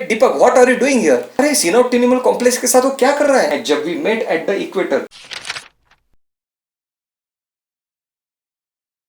Deepak, what are you doing here? अरे सीनोप्ट animal complex के साथ वो क्या कर रहा है? जब we met at the equator.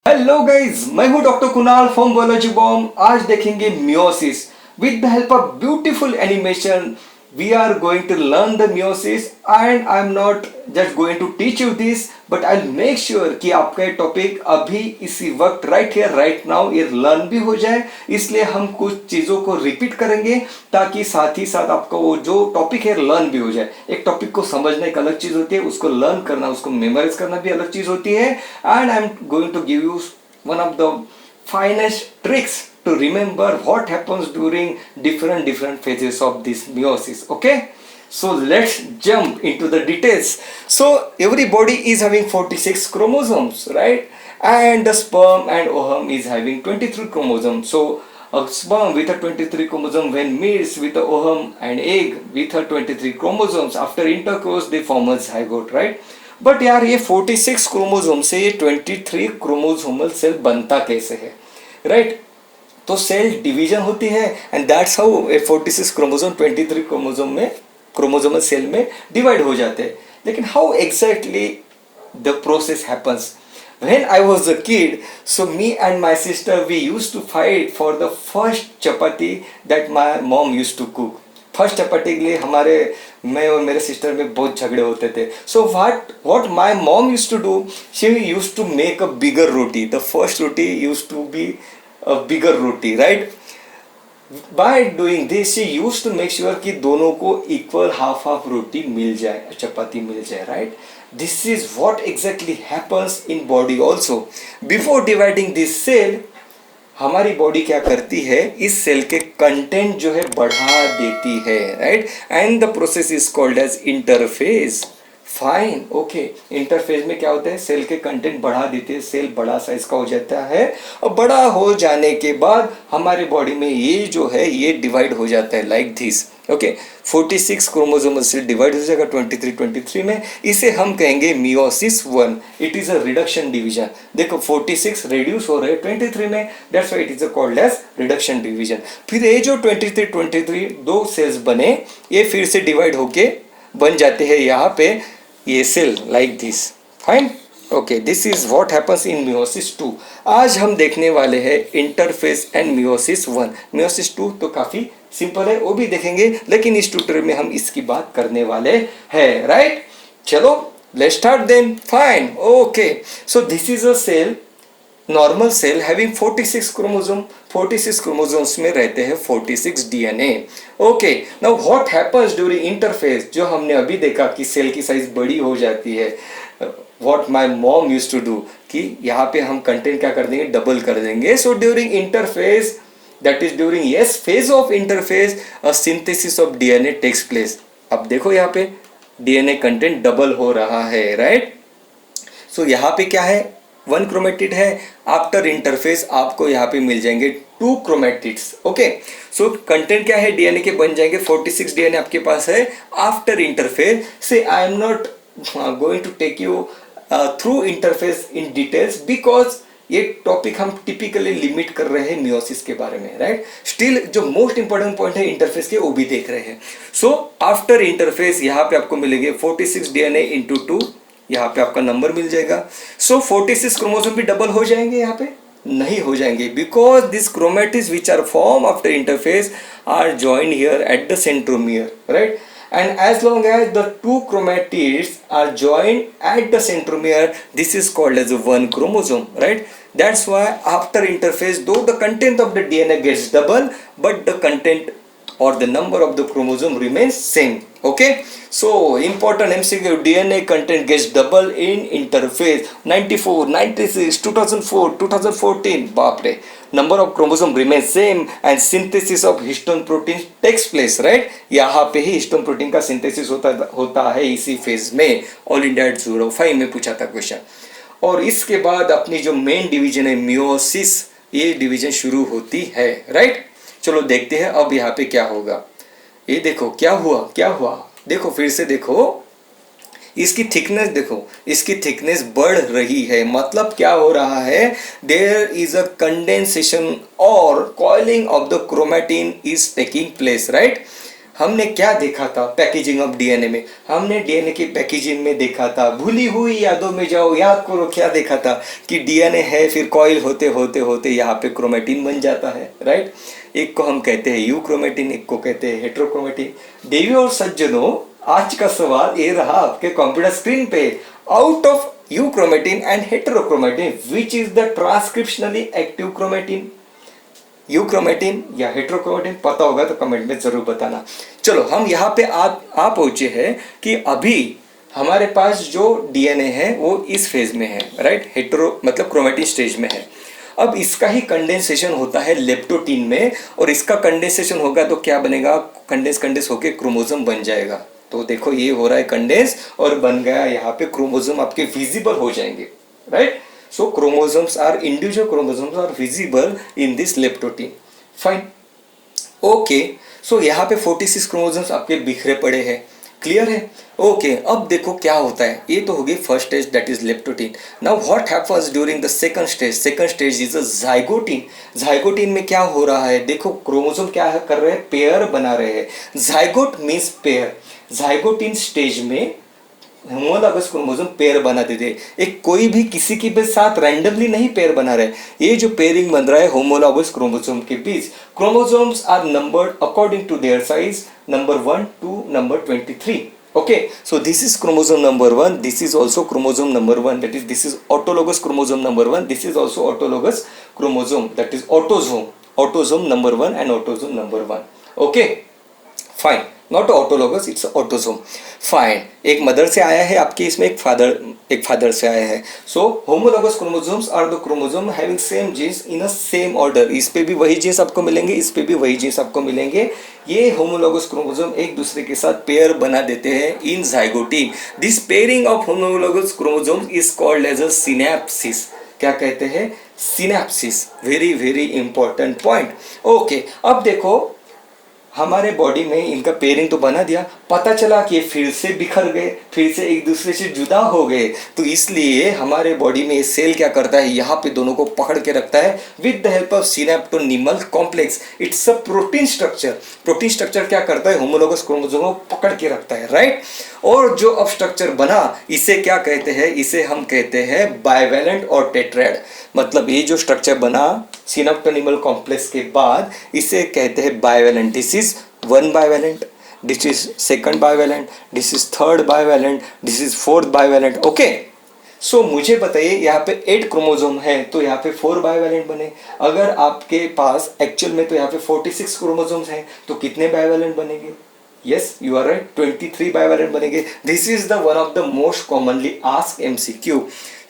Hello guys, मैं हूं doctor Kunal from biology bomb. आज देखेंगे meiosis with the help of beautiful animation. We are going to learn the meiosis and I'm not just going to teach you this, but I'll make sure कि आपका ये topic अभी इसी वक्त right here right now ये learn भी हो जाए। इसलिए हम कुछ चीज़ों को रिपीट करेंगे ताकि साथ ही साथ आपका वो जो टॉपिक है लर्न भी हो जाए। एक टॉपिक को समझना एक अलग चीज़ होती है, उसको लर्न करना, उसको मेमोराइज करना भी अलग चीज़ होती है। And I am going to give you one of the finest tricks to remember what happens during different phases of this meiosis. Okay, so let's jump into the details. So every body is having 46 chromosomes, right? And the sperm and ovum is having 23 chromosomes. So a sperm with a 23 chromosome when meets with a ovum and egg with a 23 chromosomes, after intercourse they form a zygote, right? But यार ये 46 chromosome से ये 23 chromosomal cell बनता कैसे है, right? तो cell division होती है and that's how a 46 chromosome 23 chromosomal cell में डिवाइड हो जाते हैं। लेकिन how exactly the process happens? When I was a kid, so me and my sister we used to fight for the first chapati that my mom used to cook. First chapati के लिए मैं और मेरे sister में बहुत झगड़े होते थे। So what my mom used to do, she used to make a bigger roti. The first roti used to be a bigger roti, right? By doing this she used to make sure कि दोनों को इक्वल हाफ हाफ रोटी मिल जाए, चपाती मिल जाए, राइट? This is what exactly happens in body also. Before dividing this cell, हमारी बॉडी क्या करती है, इस सेल के कंटेंट जो है बढ़ा देती है, right? And the process is called as interphase. Fine, okay. Interphase में क्या होता है, सेल के कंटेंट बढ़ा देते हैं, सेल बड़ा साइज का हो जाता है और बड़ा हो जाने के बाद हमारे बॉडी में ये जो है ये डिवाइड हो जाता है like this. Okay, 46 chromosomal cell divide हो जाएगा 23 में। इसे हम कहेंगे meiosis 1। It is a reduction division. देखो 46 रिड्यूस हो रहे हैं 23 में, that's why it is called as reduction division. फिर ये जो 23 दो सेल्स बने, ये फिर से डिवाइड होके बन जाते हैं यहाँ पे ये cell like this. Fine, okay, this is what happens in meiosis 2। आज हम देखने वाले हैं इंटरफेज एंड मियोसिस 1। मियोसिस 2 तो काफी सिंपल है, वो भी देखेंगे, लेकिन इस ट्यूटोरियल में हम इसकी बात करने वाले हैं, राइट? चलो let's start then. Fine, okay, so this is a cell, normal cell having 46 chromosome. 46 chromosomes में रहते हैं 46 DNA. Okay, now what happens during interphase? जो हमने अभी देखा कि सेल की साइज बड़ी हो जाती है, what my mom used to do कि यहाँ पे हम कंटेंट क्या कर देंगे, डबल कर देंगे। So during interphase, that is during S phase of interphase, a synthesis of DNA takes place. अब देखो यहाँ पे डीएनए कंटेंट डबल हो रहा है, राइट? सो यहाँ पे क्या है, 1 क्रोमेटिड है। आफ्टर इंटरफेस आपको यहाँ पे मिल जाएंगे 2 क्रोमेटिड्स। ओके, सो कंटेंट क्या है, डीएनए के बन जाएंगे 46 डीएनए आपके पास है। आफ्टर इंटरफेस से I am not going to take you through interphase in details, because ये टॉपिक हम टिपिकली लिमिट कर रहे हैं मियोसिस के बारे में, राइट? स्टिल जो मोस्ट इंपॉर्टेंट पॉइंट है इंटरफेस के, वो भी देख रहे हैं। सो आफ्टर इंटरफेस यहाँ पे आपको मिलेंगे 46 डीएनए इंटू 2, यहाँ पे आपका नंबर मिल जाएगा। सो 46 क्रोमोसोम भी डबल हो जाएंगे, यहाँ पे नहीं हो जाएंगे, because this chromatids which are form after interphase are joined here at the centromere, right? And as long as the 2 chromatids are joined at the centromere, this is called as a 1 chromosome, right? That's why after interphase, though the content of the DNA gets double, but the content or the number of the chromosome remains same. Okay, so important MCQ, DNA content gets double in interphase 94, 96, 2004, 2014. बाप रे, number of chromosome remains same and synthesis of histone protein takes place, right? यहाँ पे ही histone protein का synthesis होता है इसी phase में। All India 05 में पूछा था क्वेश्चन। और इसके बाद अपनी जो मेन डिवीजन है मियोसिस, ये डिवीजन शुरू होती है, राइट? चलो देखते हैं अब यहाँ पे क्या होगा। ये देखो क्या हुआ, देखो फिर से देखो, इसकी थिकनेस देखो, इसकी थिकनेस बढ़ रही है, मतलब क्या हो रहा है, देयर इज अ कंडेंसेशन और coiling of the chromatin is taking place, right. हमने क्या देखा था पैकेजिंग ऑफ डीएनए में, हमने डीएनए की पैकेजिंग में देखा था, भूली हुई यादों में जाओ, याद करो क्या देखा था कि डीएनए है, फिर कॉइल होते होते होते यहाँ पे क्रोमेटिन बन जाता है, राइट। एक को हम कहते हैं यू क्रोमेटिन, एक को कहते हैं हेट्रोक्रोमेटिन। देवी और सज्जनों, आज का सवाल ये रहा आपके कंप्यूटर स्क्रीन पे, out of you chromatin and heterochromatin which is the transcriptionally active chromatin? You chromatin या हेट्रोक्रोमेटिन, पता होगा तो कमेंट में जरूर बताना। चलो हम यहाँ पे आ पहुंचे हैं कि अभी हमारे पास जो डीएनए है वो इस फेज में है, राइट, हेट्रो मतलब क्रोमेटिन स्टेज में है। अब इसका ही कंडेंसेशन होता है लेप्टोटीन में, और इसका कंडेंसेशन होगा तो क्या बनेगा, कंडेंस होके क्रोमोसोम बन जाएगा। तो देखो ये हो रहा है कंडेंस और बन गया, यहाँ पे क्रोमोसोम आपके विजिबल हो जाएंगे, right. So chromosomes are individual chromosomes are visible in this leptotin. Fine. Okay. So यहाँ पे 46 क्रोमोसोम्स आपके बिखरे पड़े हैं, क्लियर है। ओके अब देखो क्या होता है, ये तो होगी first stage that is leptotene. Now what happens during the second stage? Second stage is a zygotene. Zygotene में क्या हो रहा है, देखो क्रोमोसोम क्या कर रहे हैं, पेयर बना रहे हैं। Zygote means pair. Zygotene stage में होमोलॉगस क्रोमोसोम पेयर बना देते हैं। एक कोई भी किसी के भी साथ रैंडमली नहीं पेयर बना रहे, ये जो पेयरिंग बन रहा है होमोलॉगस क्रोमोसोम के बीच। Chromosomes are numbered according to their size, number 1 to number 23. Okay, so this is chromosome number 1, this is also chromosome number 1, that is this is autologous chromosome number 1, this is also autologous chromosome, that is autosome number 1 and autosome number 1. Okay, fine, not autologous, it's autosome. Fine, एक mother से आया है आपके, इसमें एक father से आया है। So homologous chromosomes are the chromosome having same genes in a same order. इस पे भी वही जीन्स आपको मिलेंगे, इस पे भी वही जीन्स आपको मिलेंगे। ये होमोलोगस क्रोमोसोम एक दूसरे के साथ पेयर बना देते हैं in zygotene. This pairing of homologous chromosomes is called as a synapsis. क्या कहते हैं, synapsis. Very very important point. Okay अब देखो हमारे बॉडी में इनका पेयरिंग तो बना दिया, पता चला कि ये फिर से बिखर गए, फिर से एक दूसरे से जुदा हो गए, तो इसलिए हमारे बॉडी में ये सेल क्या करता है, यहाँ पे दोनों को पकड़ के रखता है with the help of synaptonemal complex. It's a protein structure. Protein structure क्या करता है, होमोलोगस क्रोमोसोम को पकड़ के रखता है, राइट। और जो अब स्ट्रक्चर बना इसे क्या कहते हैं, इसे हम कहते हैं बाइवेलेंट और टेट्राड। मतलब ये जो स्ट्रक्चर बना सिनेप्टोनिमल कॉम्प्लेक्स के बाद इसे कहते हैं bivalent. This is 1 bivalent, this is 2nd bivalent, this is 3rd bivalent, this is 4th bivalent. Okay so मुझे बताइए यहाँ पे 8 क्रोमोसोम है तो यहाँ पे 4 बाइवेलेंट बने। अगर आपके पास एक्चुअल में तो यहाँ पे 46 क्रोमोसोम्स हैं तो कितने बाइवेलेंट बनेंगे? Yes you are right, 23 bivalent बनेंगे। This is the one of the most commonly asked MCQ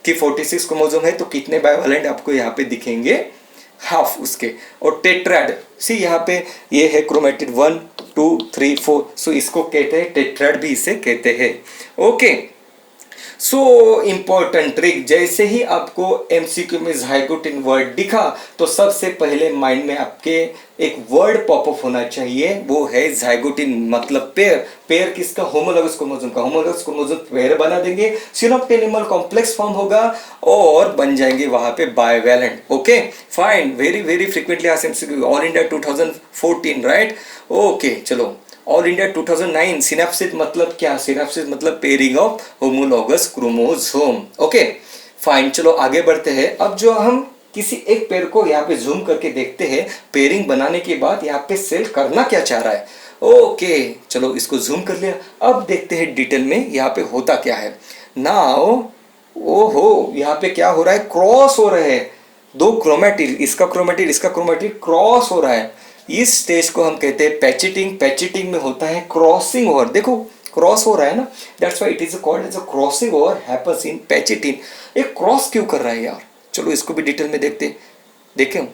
कि 46 क्रोमोसोम है तो कितने बाइवेलेंट आपको यहाँ पे दिखेंगे, हाफ उसके। और टेट्राड, सी यहाँ पे ये है क्रोमेटिड 1 2 3 4, सो इसको कहते हैं टेट्राड भी इसे कहते हैं। ओके सो इम्पोर्टेंट ट्रिक, जैसे ही आपको एमसीक्यू में जाइगोटीन वर्ड दिखा तो सबसे पहले माइंड में आपके एक वर्ड पॉपअप होना चाहिए, वो है जाइगोटीन मतलब पेयर। पेयर किसका, होमोलोगस क्रोमोसोम का। होमोलोगस क्रोमोसोम पेयर बना देंगे, सिनेप्टोनिमल कॉम्प्लेक्स फॉर्म होगा और बन जाएंगे वहां पे bivalent. Okay fine, very very frequently asked MCQ, all India 2014, right. Okay चलो ऑल इंडिया 2009, सिनेप्सिस मतलब क्या, सिनेप्सिस मतलब pairing of homologous chromosome. Okay fine, चलो आगे बढ़ते हैं। अब जो हम किसी एक पेयर को यहाँ पे जूम करके देखते हैं, पेयरिंग बनाने के बाद यहाँ पे सेल करना क्या चाह रहा है। ओके चलो इसको जूम कर लिया, अब देखते हैं डिटेल में यहाँ पे होता क्या है। नाउ ओहो यहाँ पे क्या हो रहा है, क्रॉस हो रहे हैं दो क्रोमेटिड, इसका क्रोमेटिड इसका क्रोमेटिड क्रॉस हो रहा है। इस स्टेज को हम कहते हैं पैचेटिंग। पैचेटिंग में होता है क्रॉसिंग ओवर, देखो क्रॉस हो रहा है ना, that's why it is called as a crossing over happens in pachytene. एक क्रॉस क्यों कर रहा है यार, चलो इसको भी डिटेल में देखें।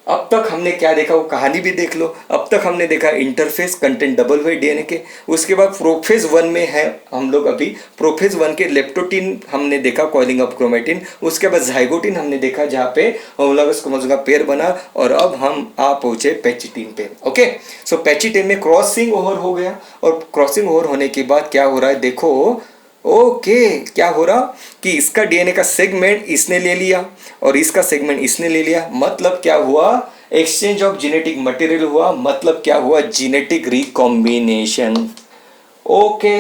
अब तक हमने क्या देखा वो कहानी भी देख लो। अब तक हमने देखा इंटरफेस, कंटेंट डबल हुए डीएनए के। उसके बाद प्रोफेज 1 में है हम लोग अभी, प्रोफेज 1 के लेप्टोटीन हमने देखा, कॉइलिंग ऑफ क्रोमेटिन। उसके बाद जाइगोटीन हमने देखा जहाँ पे होमोलोगस क्रोमोसोम का पेयर बना, और अब हम आ पहुंचे पैचेटिन पे। ओके सो पैचेटिन में क्रॉसिंग ओवर हो गया, और क्रॉसिंग ओवर होने के बाद क्या हो रहा है देखो, ओके, क्या हो रहा कि इसका डीएनए का सेगमेंट इसने ले लिया और इसका सेगमेंट इसने ले लिया, मतलब क्या हुआ, एक्सचेंज ऑफ जेनेटिक मटेरियल हुआ, मतलब क्या हुआ, genetic recombination. Okay,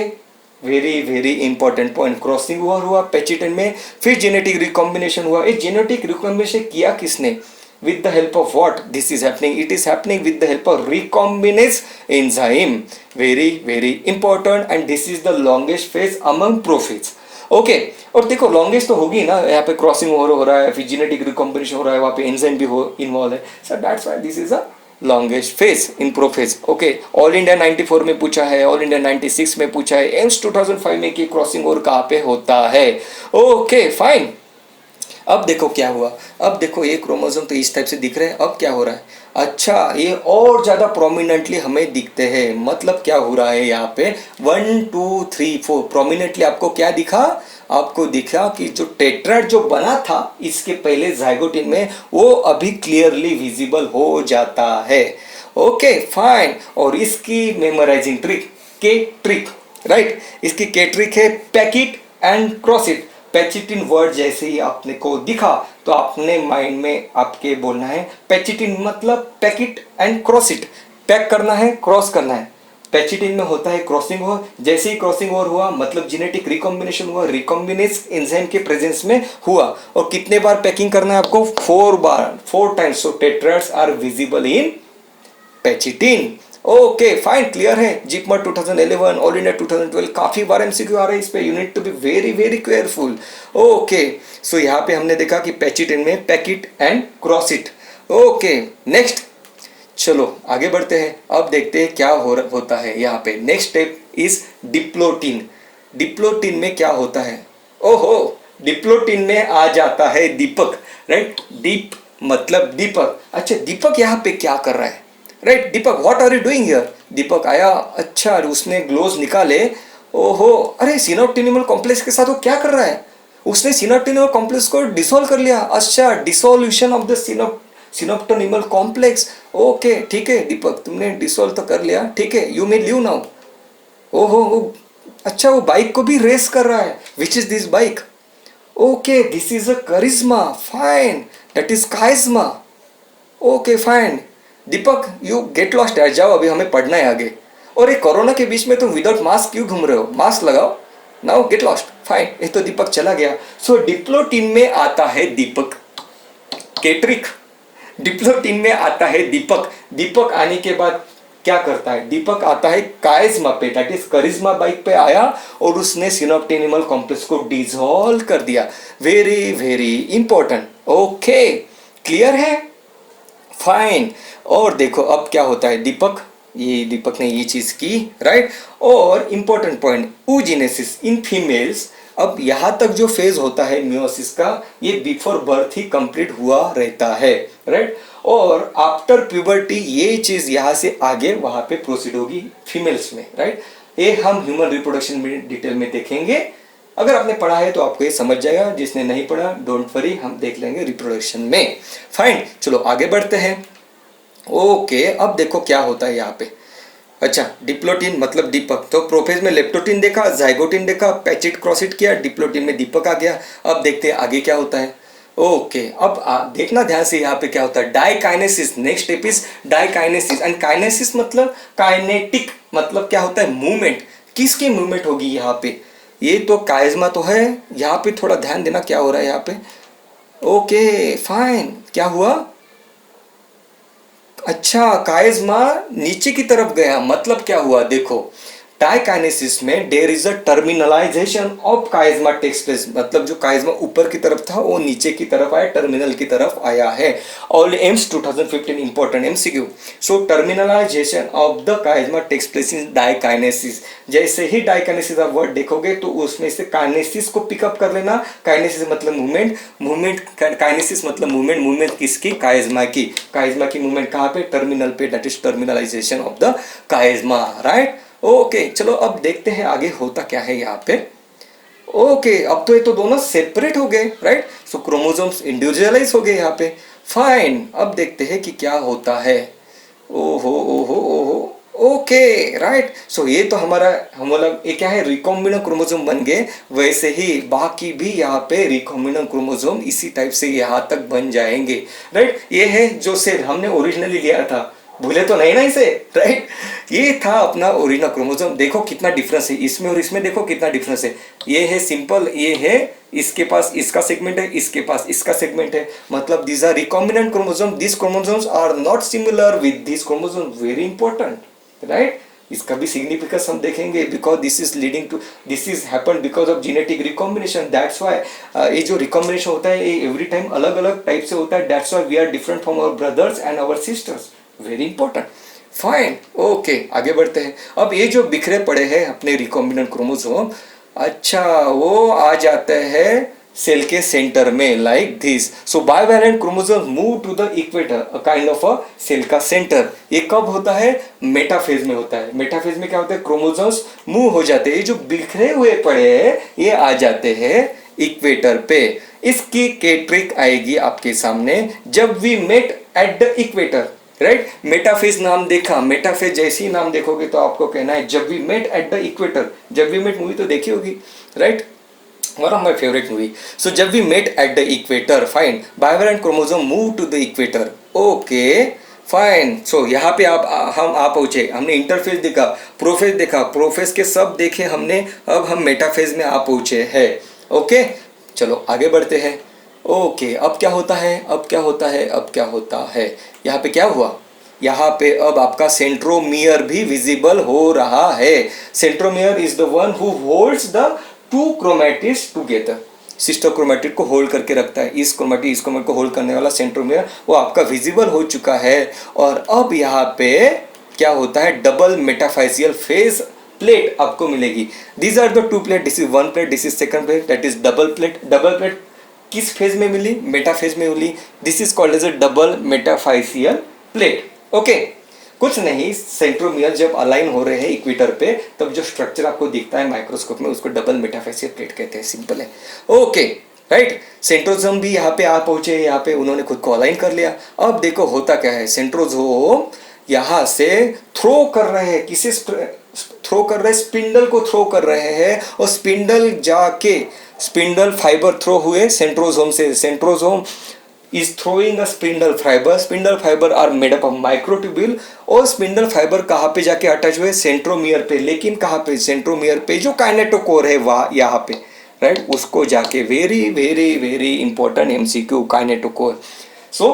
very very important point, crossing हुआ पेचिटेंट में, फिर जेनेटिक रिकॉम्बिनेशन हुआ। ये जेनेटिक रिकॉम्बिनेशन किया किसने, with the help of what this is happening, it is happening with the help of recombinase enzyme, very very important, and this is the longest phase among prophets। Okay, और देखो longest तो होगी ना, यहाँ पे crossing हो रहा है, फिर जेनेटिक रिकॉम्बिनेशन हो रहा है, वहाँ पे एंजाइम भी हो इन्वॉल्व है, sir that's why this is a longest phase in prophase. Okay, all India 94 में पूछा है, ऑल इंडिया 96 में पूछा है, एम्स 2005 में कि क्रॉसिंग ओवर कहाँ पे होता है। ओके फाइन, अब देखो क्या हुआ, अब देखो ये क्रोमोसोम तो इस टाइप से दिख रहे हैं, अब क्या हो रहा है, अच्छा ये और ज़्यादा प्रोमिनेंटली हमें दिखते हैं, मतलब क्या हो रहा है यहाँ पे 1 2 3 4 प्रोमिनेंटली आपको क्या दिखा, आपको दिखा कि जो टेट्राड जो बना था इसके पहले जाइगोटिन में, वो अभी क्लियरली विजिबल हो जाता है। ओके फाइन, और इसकी मेमोराइजिंग ट्रिक, के ट्रिक, राइट, इसकी के ट्रिक है pack it and cross it. Pachytene word जैसे ही आपने को दिखा तो आपने माइंड में आपके बोलना है पैचिटिन मतलब packet and cross it, pack करना है, क्रॉस करना है। पैचिटिन में होता है क्रॉसिंग ओवर, जैसे ही क्रॉसिंग ओवर हुआ मतलब जेनेटिक रिकॉम्बिनेशन हुआ, रिकॉम्बिनेस एंजाइम के प्रेजेंस में हुआ, और कितने बार पैकिंग करना है आपको, 4 बार, 4 times, so tetrads are visible in pachytene. Okay fine, clear है। जीपमर 2011, ऑल इंडिया 2012, काफी बार एमसीक्यू आ रहा है इस पे, you need to be very very careful. Okay, so यहाँ पे हमने देखा कि पैचिटिन में pack it and cross it. Okay next, चलो आगे बढ़ते हैं, अब देखते हैं क्या होता है यहाँ पे। Next step is diplotene. Diplotene में क्या होता है, ओहो, डिप्लोटिन में आ जाता है दीपक, राइट, दीप मतलब दीपक। अच्छा दीपक यहाँ पे क्या कर रहा है, right, Deepak what are you doing here, Deepak आया, अच्छा उसने ग्लोव्स निकाले, ओहो, अरे सिनोप्टिनिमल कॉम्प्लेक्स के साथ वो क्या कर रहा है, उसने सिनोप्टिनिमल कॉम्प्लेक्स को डिसॉल्व कर लिया। अच्छा, dissolution of the synaptonemal complex. Okay ठीक है दीपक, तुमने डिसॉल्व तो कर लिया, ठीक है, यू मे लीव नाउ। ओहो, अच्छा वो बाइक को भी रेस कर रहा है, which is this bike, okay this is a Karizma, fine, that is chiasma. Okay fine, Deepak you get lost यार, जाओ अभी हमें पढ़ना है आगे। और ये कोरोना के बीच में तुम विदाउट मास्क क्यों घूम रहे हो, मास्क लगाओ, नाउ गेट लॉस्ट, फाइन। ये तो दीपक चला गया। सो डिप्लोटिन में आता है दीपक, केट्रिक, डिप्लोटिन में आता है दीपक। दीपक आने के बाद क्या करता है, दीपक आता है काइज्मा पे, दैट इज करिश्मा बाइक पे आया और उसने सिनोप्टिनिमल कॉम्प्लेक्स को डिसॉल्व कर दिया। Very very important. Okay clear है, फाइन। और देखो अब क्या होता है, दीपक, ये दीपक ने ये चीज की, राइट। और इंपॉर्टेंट पॉइंट, ऊजिनेसिस इन फीमेल्स। अब यहाँ तक जो फेज होता है मियोसिस का, ये बिफोर बर्थ ही कंप्लीट हुआ रहता है, राइट। और आफ्टर प्यूबर्टी ये चीज यहाँ से आगे वहां पे प्रोसीड होगी फीमेल्स में, राइट। ये हम ह्यूमन रिप्रोडक्शन में डिटेल में देखेंगे। अगर आपने पढ़ा है तो आपको ये समझ जाएगा, जिसने नहीं पढ़ा डोंट वरी, हम देख लेंगे रिप्रोडक्शन में। फाइन, चलो आगे बढ़ते हैं। ओके, अब देखो क्या होता है यहाँ पे। अच्छा, डिप्लोटिन मतलब दीपक, तो प्रोफेज में लेप्टोटिन देखा, जाइगोटिन देखा, पैचिट क्रॉसिट किया, डिप्लोटिन में दीपक आ गया। अब देखते हैं आगे क्या होता है। ओके, अब देखना ध्यान से यहाँ पे क्या होता है, diakinesis. Next step is diakinesis. And kinesis मतलब काइनेटिक, मतलब क्या होता है, मूवमेंट। किसकी मूवमेंट होगी यहाँ पे, ये तो काइज्मा तो है, यहाँ पे थोड़ा ध्यान देना क्या हो रहा है यहाँ पे। ओके फाइन, क्या हुआ, अच्छा काइज्मा नीचे की तरफ गया, मतलब क्या हुआ, देखो डाइकाइनेसिस में there is a terminalisation of chiasma takes place, मतलब जो काइज्मा ऊपर की तरफ था वो नीचे की तरफ आया, टर्मिनल की तरफ आया है। और AIIMS 2015 important MCQ. So terminalisation of the chiasma takes place in diakinesis. जैसे ही डाइकाइनेसिस आप वर्ड देखोगे तो उसमें से काइनेसिस को पिकअप कर लेना। काइनेसिस मतलब मूवमेंट, मूवमेंट, काइनेसिस मतलब मूवमेंट, मूवमेंट किसकी, काइज्मा की। काइज्मा की मूवमेंट कहाँ पे, टर्मिनल पे, that is terminalisation of the chiasma, right. Okay चलो अब देखते हैं आगे होता क्या है यहाँ पे। ओके, अब तो ये तो दोनों सेपरेट हो गए, राइट। सो क्रोमोसोम्स इंडिविजुअलाइज हो गए यहाँ पे। फाइन, अब देखते हैं कि क्या होता है। ओहो ओहो ओहो, ओके राइट। सो ये तो हमारा मतलब ये क्या है, रिकॉम्बिनेंट क्रोमोसोम बन गए। वैसे ही बाकी भी यहाँ पे रिकॉम्बिनेंट क्रोमोसोम इसी टाइप से यहाँ तक बन जाएंगे राइट। ये है जो सेल हमने ओरिजिनली लिया था, भूले तो नहीं ना इसे राइट। ये था अपना ओरिजिनल क्रोमोसोम। देखो कितना डिफरेंस है इसमें और इसमें, देखो कितना डिफरेंस है। ये है सिंपल, ये है इसके पास इसका सेगमेंट है, इसके पास इसका सेगमेंट है, मतलब these are recombinant chromosome. This chromosomes are not similar with this chromosome, very important right. इसका भी सिग्निफिकेंस हम देखेंगे, because this is leading to, this is happen because of genetic recombination. That's why ये जो recombination होता है ये every time अलग अलग टाइप से होता है। That's why we are different from our brothers and our sisters, very important. Fine, okay आगे बढ़ते हैं। अब ये जो बिखरे पड़े हैं अपने रिकॉम्बिनेंट क्रोमोसोम, अच्छा वो आ जाते हैं सेल के सेंटर में like this. So bivalent chromosome move to the equator, a kind of a cell का सेंटर। ये कब होता है? मेटाफेज में होता है। मेटाफेज में क्या होता है? क्रोमोसोम्स मूव हो जाते हैं, ये जो बिखरे हुए पड़े हैं ये आ जाते हैं इक्वेटर पे। इसकी कैट्रिक आएगी आपके सामने जब we met at the equator right. Metaphase नाम देखा, मेटाफेज जैसे ही नाम देखोगे तो आपको कहना है जब we met at the equator. Jab we Met movie तो देखी होगी राइट, one of my favorite movie. So जब we met at the equator, fine, bivalent chromosome move to the equator. Okay, fine. So यहाँ पे हम आ पहुंचे, हमने इंटरफेज देखा, प्रोफेज देखा, प्रोफेज के सब देखे हमने, अब हम मेटाफेज में आ पहुंचे हैं। ओके चलो आगे बढ़ते हैं। ओके अब क्या होता है, अब क्या होता है, अब क्या होता है, यहाँ पे क्या हुआ, यहाँ पे अब आपका सेंट्रोमियर भी विजिबल हो रहा है। Centromere is the one who holds the two chromatids together. Sister chromatid को होल्ड करके रखता है, इस क्रोमैटिड को होल्ड करने वाला सेंट्रोमियर वो आपका विजिबल हो चुका है। और अब यहाँ पे क्या होता है, डबल मेटाफाइसियल फेज प्लेट आपको मिलेगी। These are the two plate, this is one plate, this is second plate, that is double plate. Double plate किस फेज में मिली? मेटाफेज में मिली। This is called as a double metaphasial plate. Okay कुछ नहीं, centromere जब align हो रहे हैं इक्वेटर पे तब जो स्ट्रक्चर आपको दिखता है माइक्रोस्कोप में उसको डबल मेटाफेसियल प्लेट कहते हैं, सिंपल है। ओके राइट, सेंट्रोसोम भी यहाँ पे आ पहुंचे, यहाँ पे उन्होंने खुद को अलाइन कर लिया। अब देखो होता क्या है, सेंट्रोसोम यहाँ से थ्रो कर रहे हैं, किसे थ्रो कर रहे हैं? स्पिंडल को थ्रो कर रहे हैं, और स्पिंडल जाके स्पिंडल फाइबर थ्रो हुए सेंट्रोसोम से। Centrosome is throwing a spindle fiber. Spindle fiber are made up of microtubule, और स्पिंडल फाइबर कहाँ पे जाके अटैच हुए? सेंट्रोमियर पे। लेकिन कहाँ पे? सेंट्रोमियर पे जो काइनेटोकोर है वहाँ यहाँ पे राइट, उसको जाके very very very important MCQ, kinetochore. So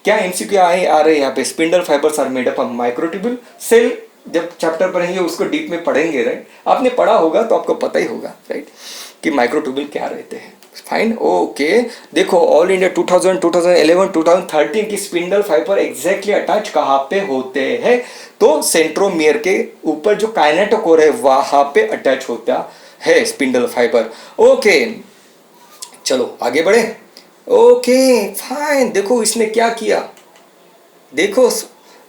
क्या एमसीक्यू आ रहे हैं यहाँ पे? Spindle fibres are made up of microtubule. Cell जब चैप्टर पढ़ेंगे उसको डीप में पढ़ेंगे राइट, आपने पढ़ा होगा तो आपको पता ही होगा राइट कि माइक्रोट्यूब्यूल क्या रहते हैं। फाइन ओके देखो ऑल इंडिया 2000, 2011, 2013 की स्पिंडल फाइबर एग्जैक्टली अटैच कहाँ पे होते हैं? तो सेंट्रोमियर के ऊपर जो काइनेटोकोर है वहां पे अटैच होता है स्पिंडल फाइबर। ओके चलो आगे बढ़े। ओके फाइन, देखो इसने क्या किया, देखो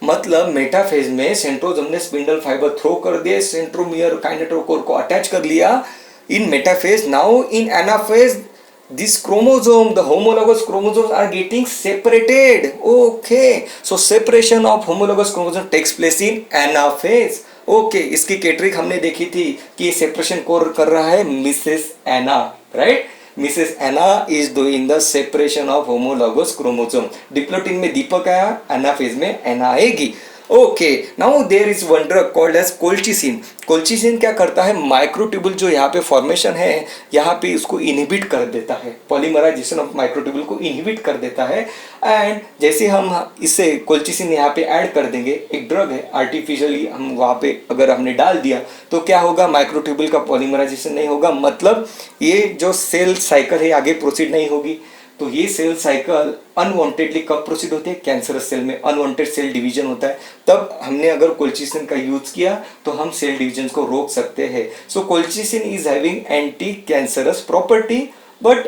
मतलब मेटाफेज में सेंट्रोसोम ने स्पिंडल फाइबर थ्रो कर दिए, सेंट्रोमियर काइनेटोकोर को अटैच कर लिया in metaphase. Now in anaphase this chromosome, the homologous chromosomes are getting separated. Okay, so separation of homologous chromosome takes place in anaphase. Okay, इसकी कैट्रिक हमने देखी थी कि सेपरेशन कौन कर रहा है? Mrs Anna right. Mrs Anna is doing the separation of homologous chromosome. Diplotene में दीपक आया, एनाफेज में एना आएगी। Okay now there is one drug called as colchicine. Colchicine क्या करता है? माइक्रोट्यूबुल जो यहाँ पे फॉर्मेशन है यहाँ पे उसको इनहिबिट कर देता है, पॉलीमराइजेशन ऑफ माइक्रोट्यूबुल को इनहिबिट कर देता है। एंड जैसे हम इसे कोल्चिसिन यहाँ पे ऐड कर देंगे, एक ड्रग है आर्टिफिशियली हम वहाँ पे अगर हमने डाल दिया तो क्या होगा? माइक्रोट्यूबुल का पॉलीमराइजेशन नहीं होगा, मतलब ये जो सेल साइकिल है आगे प्रोसीड नहीं होगी। तो ये सेल साइकिल अनवांटेडली कब प्रोसीड होती है? कैंसरस सेल में अनवांटेड सेल डिवीजन होता है, तब हमने अगर कोल्चिसिन का यूज किया तो हम सेल डिवीजन को रोक सकते हैं। So colchicine is having anti cancerous property, but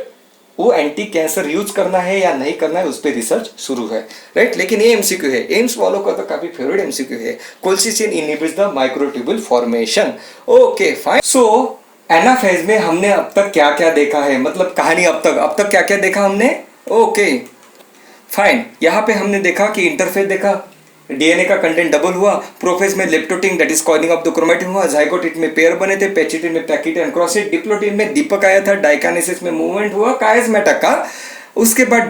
वो एंटी कैंसर यूज करना है या नहीं करना है उस पर रिसर्च शुरू है राइट। लेकिन ये एमसीक्यू है, एम्स वालों का तो काफी फेवरेट एमसीक्यू है, colchicine inhibits the microtubule formation. Okay fine, so anaphase में हमने अब तक क्या क्या देखा है, मतलब कहानी अब तक क्या क्या देखा हमने? ओके फाइन, यहाँ पे हमने देखा कि इंटरफेज देखा, डीएनए का कंटेंट डबल हुआ, प्रोफेज में leptotene that is coiling of the chromatin हुआ, जाइगोटिन में पेयर बने थे, पेचिटिन में पैकिट एंड क्रॉसिड, डिप्लोटिन में दीपक आया था, डाइकाइनेसिस में मूवमेंट हुआ कायस्मेटा का, उसके बाद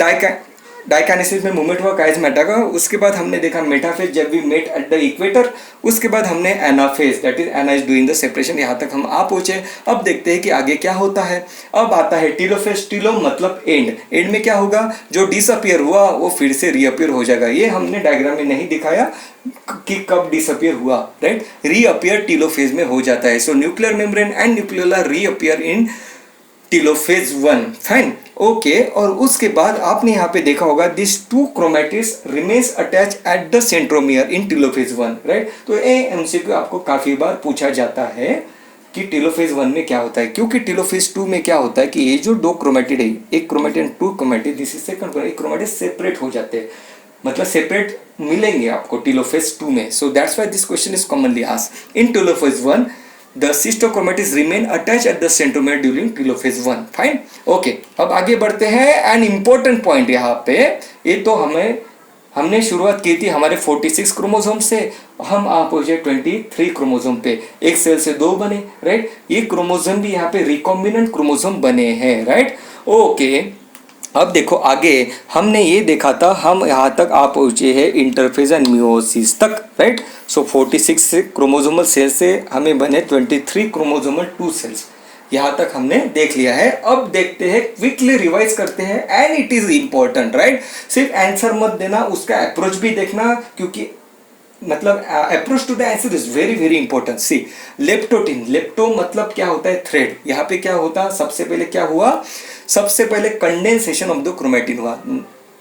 डाइकाइनेसिस में मूवमेंट हुआ कायस्मेटा का, उसके बाद हमने देखा मेटाफेज जब we met at the equator, उसके बाद हमने anaphase that is ana is doing the separation, यहाँ तक हम आ पहुंचे। अब देखते हैं कि आगे क्या होता है। अब आता है टीलोफेज, टीलो मतलब एंड, एंड में क्या होगा, जो डिसअपियर हुआ वो फिर से रीअपियर हो जाएगा। ये हमने डायग्राम में नहीं दिखाया कि कब डिसअपियर हुआ, राइट, रीअपियर टीलोफेज में हो जाता है। So nuclear membrane and nucleoli reappear in telophase 1, fine, okay. और उसके बाद आपने यहाँ पे देखा होगा this two chromatids remains attach at the centromere in telophase 1, right. तो ये एमसीक्यू आपको काफी बार पूछा जाता है कि टीलोफेज 1 में क्या होता है, क्योंकि टीलोफेज 2 में क्या होता है कि ये जो दो क्रोमेटिड है, एक chromatid two chromatid, this is second, एक क्रोमेटिड सेपरेट हो जाते हैं, मतलब सेपरेट मिलेंगे आपको टीलोफेज 2 में। So that's why this question is commonly asked in telophase 1 the cystochromatids remain attached at the centromere during telophase 1, fine, okay. अब आगे बढ़ते हैं, एन इंपॉर्टेंट पॉइंट यहाँ पे, ये तो हमने शुरुआत की थी हमारे 46 क्रोमोसोम से, हम आ पहुंचे 23 क्रोमोसोम पे, एक सेल से दो बने, राइट। ये क्रोमोसोम भी यहाँ पे रिकॉम्बिनेंट क्रोमोसोम बने हैं, राइट, ओके। अब देखो आगे हमने ये देखा था, हम यहाँ तक आ पहुँचे हैं इंटरफेज एंड मियोसिस तक, राइट। सो 46 क्रोमोसोमल सेल से हमें बने 23 क्रोमोसोमल 2 सेल्स, यहाँ तक हमने देख लिया है। अब देखते हैं, क्विकली रिवाइज करते हैं, and it is important, right. सिर्फ आंसर मत देना, उसका अप्रोच भी देखना, क्योंकि मतलब approach to the answer is very very important. See leptotene, lepto मतलब क्या होता है, थ्रेड। यहाँ पे क्या होता, सबसे पहले क्या हुआ, सबसे पहले कंडेंसेशन ऑफ द क्रोमेटिन हुआ।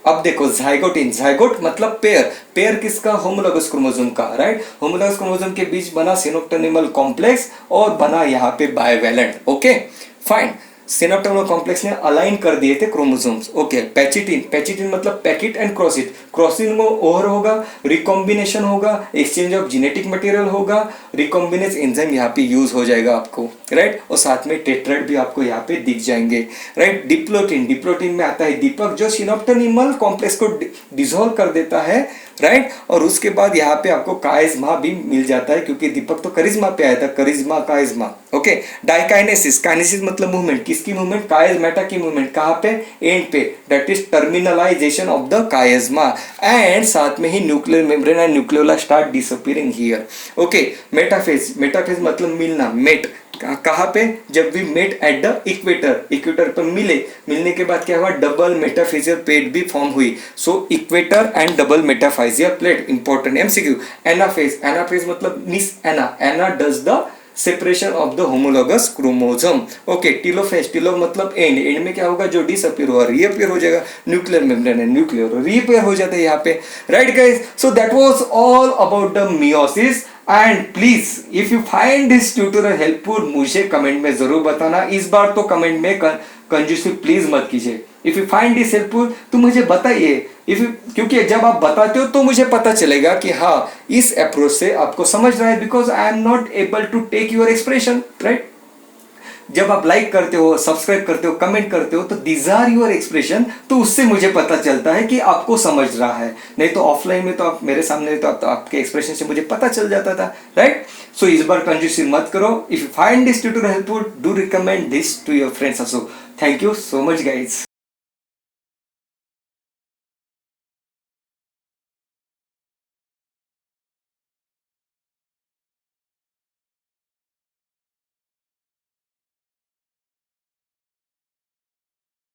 अब देखो जाइगोटिन, जाइगोट मतलब पेयर, पेयर किसका, होमोलोगस क्रोमोसोम का, राइट। होमोलोगस क्रोमोसोम के बीच बना सिनोप्टेनिमल कॉम्प्लेक्स और बना यहाँ पे बायवेलेंट, ओके, फाइन। सिनोप्टेनिमल कॉम्प्लेक्स ने अलाइन कर दिए थे क्रोमोसोम्स, ओके। पैचिटिन, पैचिटिन मतलब पैकेट एंड क्रॉसिड, क्रॉसिड में ओवर होगा, रिकॉम्बिनेशन होगा, एक्सचेंज ऑफ जेनेटिक मटेरियल होगा, रिकॉम्बिनेज एंजाइम यहाँ पे यूज हो जाएगा आपको, राइट। और साथ में टेट्राइड भी आपको यहाँ पे दिख जाएंगे, राइट। डिप्लोटिन, डिप्लोटिन में आता है दीपक, जो सिनोप्टेनिमल कॉम्प्लेक्स को डिसॉल्व कर देता है, राइट। और उसके बाद यहाँ पे आपको काइज्मा भी मिल जाता है, क्योंकि दीपक तो करिश्मा पे आया था, Karizma chiasma, okay. Diakinesis, kinesis मतलब मूवमेंट, किसकी मूवमेंट, काइज्मेटा की मूवमेंट, कहाँ पे, एंड पे, that is terminalisation of the chiasma, and साथ में ही nuclear membrane and nucleoli start disappearing here, okay. Metaphase, metaphase मतलब मिलना, मेट, कहाँ पे, जब भी met at the equator, equator पर मिलने के बाद क्या हुआ, डबल मेटाफेजियल प्लेट भी फॉर्म हुई। So equator and double metaphasial plate, important MCQ. Anaphase, anaphase मतलब miss ana, ana does the separation of the homologous chromosome, okay. Telophase, telo मतलब एंड, एंड में क्या होगा, जो डिसअपीयर हुआ रीअपीयर हो जाएगा, न्यूक्लियर मेम्ब्रेन है, न्यूक्लियर रीअपीयर हो जाता है यहाँ पे, right guys. So that was all about the meiosis. And please if you find this tutorial helpful, मुझे कमेंट में जरूर बताना। इस बार तो कमेंट में कंजूसी प्लीज मत कीजिए। If you find this helpful तो मुझे बताइए, क्योंकि जब आप बताते हो तो मुझे पता चलेगा कि हाँ इस अप्रोच से आपको समझ रहा है, because I am not able to take your expression, right. जब आप लाइक करते हो, सब्सक्राइब करते हो, कमेंट करते हो, तो दीज आर योर एक्सप्रेशन, तो उससे मुझे पता चलता है कि आपको समझ रहा है। नहीं तो ऑफलाइन में तो आप मेरे सामने तो आपके एक्सप्रेशन से मुझे पता चल जाता था, राइट। सो इस बार कंजूसी मत करो। If you find this tutorial helpful, do recommend this to your friends also. Thank you so much guys.